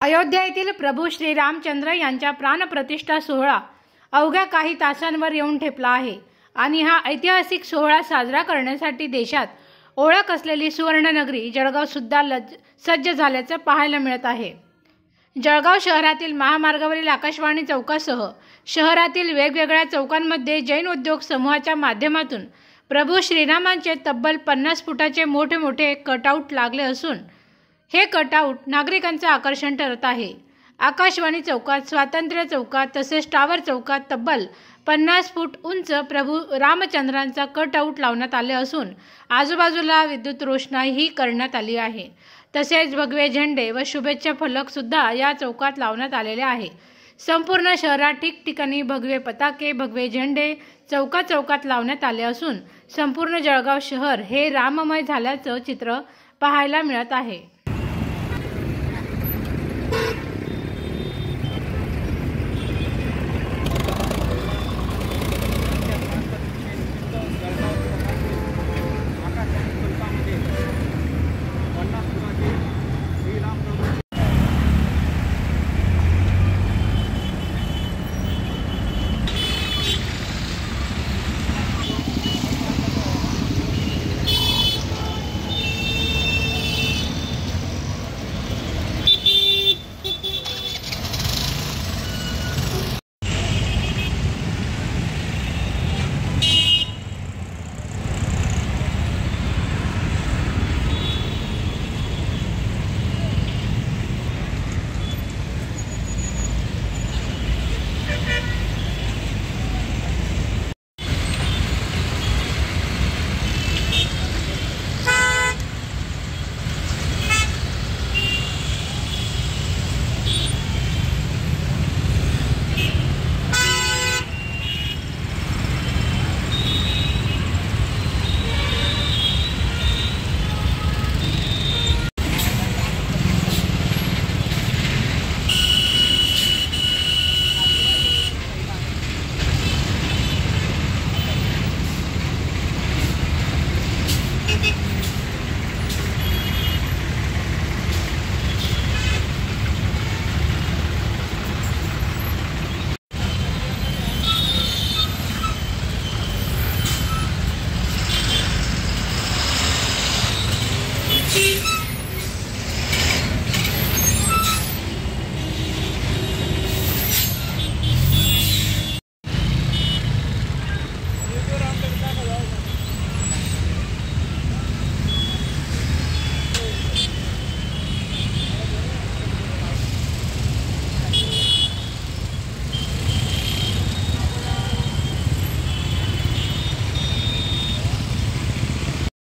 अयोध्या येथील प्रभू श्रीरामचंद्र यांच्या प्राणप्रतिष्ठा सोहळा अवघ्या काही तासांवर येऊन ठेपला आहे आणि हा ऐतिहासिक सोहळा साजरा करण्यासाठी देशात ओळख असलेली सुवर्णनगरी जळगाव सुद्धा सज्ज झाल्याचं पाहायला मिळत आहे। जळगाव शहरातील महामार्गावरील आकाशवाणी चौकासह शहरातील वेगवेगळ्या चौकांमध्ये जैन उद्योग समूहाच्या माध्यमातून प्रभू श्रीरामांचे तब्बल 50 फुटाचे मोठे मोठे कटआउट लागले असून हे कटआउट नागरिकांचे आकर्षण ठरत आहे। आकाशवाणी चौकात, स्वातंत्र्य चौकात तसेच टावर चौकात तब्बल 50 फूट उंच प्रभू रामचंद्रांचा कटआउट लावण्यात आले असून आजूबाजूला विद्युत रोषणाईही करण्यात आली आहे। तसेच भगवे झेंडे व शुभेच्छा फलक सुद्धा या चौकात लावण्यात आलेले आहे। संपूर्ण शहरात ठिकठिकाणी भगवे पताके, भगवे झेंडे चौकात लावण्यात आले असून संपूर्ण जळगाव शहर हे राममय झाल्याचं चित्र पाहायला मिळत आहे।